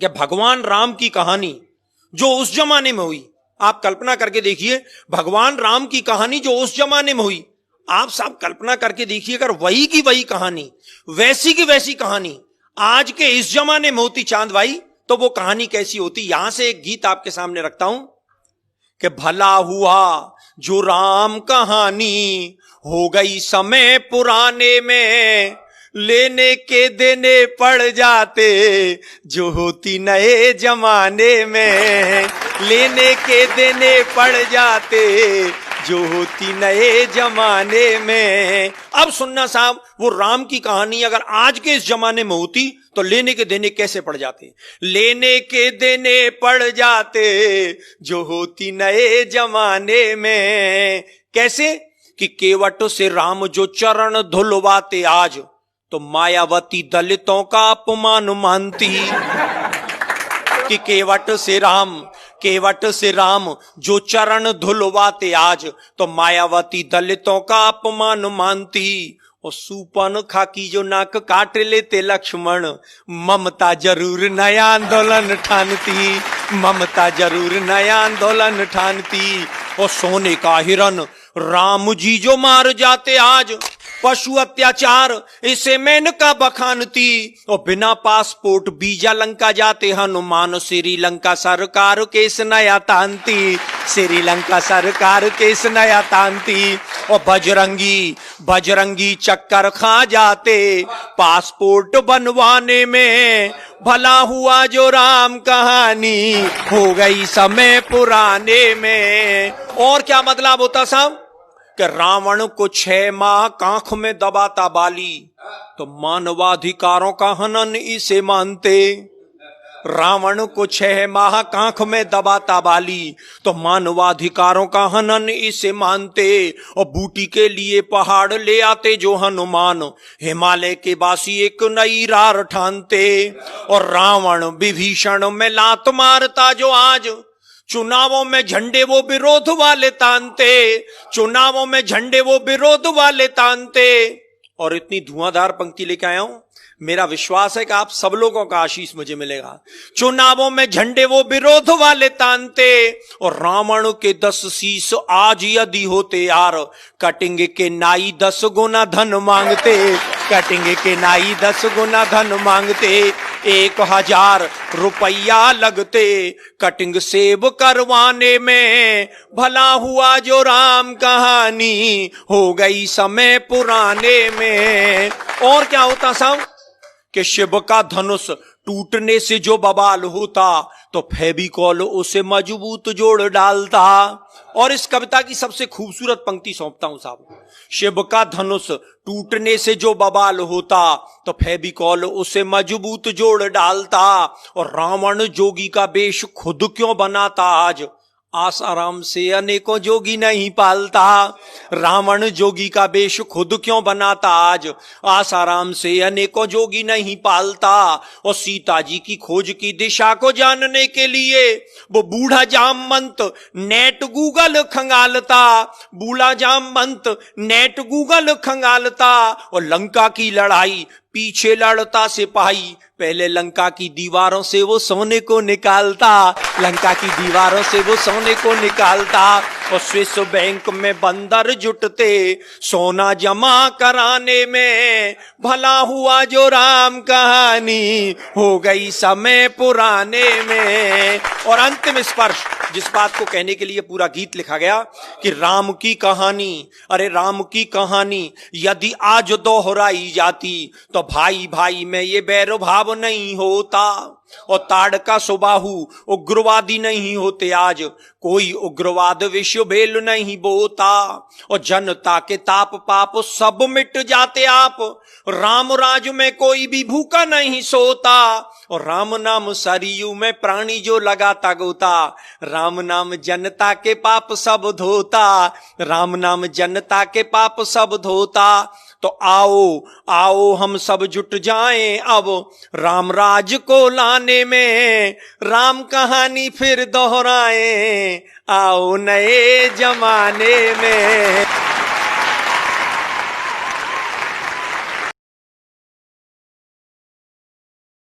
कि भगवान राम की कहानी जो उस जमाने में हुई, आप कल्पना करके देखिए, भगवान राम की कहानी जो उस जमाने में हुई, आप सब कल्पना करके देखिए, अगर वही की वही कहानी, वैसी की वैसी कहानी आज के इस जमाने में होती चांद भाई, तो वो कहानी कैसी होती। यहां से एक गीत आपके सामने रखता हूं कि भला हुआ जो राम कहानी हो गई समय पुराने में, लेने के देने पड़ जाते जो होती नए जमाने में, लेने के देने पड़ जाते जो होती नए जमाने में। अब सुनना साहब, वो राम की कहानी अगर आज के इस जमाने में होती तो लेने के देने कैसे पड़ जाते, लेने के देने पड़ जाते जो होती नए जमाने में। कैसे कि केवट से राम जो चरण धुलवाते आज, तो मायावती दलितों का अपमान मानती। कि केवट से राम जो चरण धुलवाते आज, तो मायावती दलितों का अपमान मानती। और सूपन खाकी जो नाक काट लेते लक्ष्मण, ममता जरूर नया आंदोलन ठानती, ममता जरूर नया आंदोलन ठानती। और सोने का हिरन राम जी जो मार जाते आज, पशु अत्याचार इसे मेनका बखानती। और बिना पासपोर्ट वीजा लंका जाते हनुमान, श्रीलंका सरकार केस नया तानती, श्रीलंका सरकार केस नया तानती। और बजरंगी चक्कर खा जाते पासपोर्ट बनवाने में, भला हुआ जो राम कहानी हो गई समय पुराने में। और क्या मतलब होता साहब कि रावण को 6 माह कांख में दबाता बाली, तो मानवाधिकारों का हनन इसे मानते। रावण को 6 माह कांख में दबाता बाली, तो मानवाधिकारों का हनन इसे मानते। और बूटी के लिए पहाड़ ले आते जो हनुमान, हिमालय के बासी एक नई रार ठानते। और रावण विभीषण में लात मारता जो आज, चुनावों में झंडे वो विरोध वाले तानते, चुनावों में झंडे वो विरोध वाले तानते। और इतनी धुआंधार पंक्ति लेके आया हूं, मेरा विश्वास है कि आप सब लोगों का आशीष मुझे मिलेगा। चुनावों में झंडे वो विरोध वाले तानते। और रावण के 10 शीश आज यदि होते यार, कटेंगे के नाई 10 गुना धन मांगते, कटेंगे के नाई 10 गुना धन मांगते। 1000 रुपया लगते कटिंग सेब करवाने में, भला हुआ जो राम कहानी हो गई समय पुराने में। और क्या होता साहब कि शिव का धनुष टूटने से जो बवाल होता, तो फेविकॉल उसे मजबूत जोड़ डालता। और इस कविता की सबसे खूबसूरत पंक्ति सौंपता हूं साहब, शिव का धनुष टूटने से जो बवाल होता, तो फेविकॉल उसे मजबूत जोड़ डालता। और रावण जोगी का वेश खुद क्यों बनाता आज, आसाराम से अनेकों जोगी नहीं पालता। रावण जोगी का वेश खुद क्यों बनाता आज, आसाराम से अनेकों जोगी नहीं पालता। और सीता जी की खोज की दिशा को जानने के लिए वो बूढ़ा जामवंत नेट गूगल खंगालता, बूढ़ा जामवंत नेट गूगल खंगालता। और लंका की लड़ाई पीछे लड़ता सिपाही, पहले लंका की दीवारों से वो सोने को निकालता, लंका की दीवारों से वो सोने को निकालता। और स्विस बैंक में बंदर जुटते सोना जमा कराने में, भला हुआ जो राम कहानी हो गई समय पुराने में। और अंतिम स्पर्श, जिस बात को कहने के लिए पूरा गीत लिखा गया कि राम की कहानी, अरे राम की कहानी यदि आज दोहराई जाती, तो भाई भाई में ये बैरभाव नहीं होता। और ताड़का सुबाहु उग्रवादी नहीं होते आज, कोई उग्रवाद विश्व भेल नहीं बोता। और जनता के ताप पाप सब मिट जाते आप, राम राज में कोई भी भूखा नहीं सोता। और राम नाम सरयू में प्राणी जो लगाता गोता, राम नाम जनता के पाप सब धोता, राम नाम जनता के पाप सब धोता। तो आओ आओ हम सब जुट जाएं अब राम राज को लाने में, राम कहानी फिर दोहराएं आओ नए जमाने में।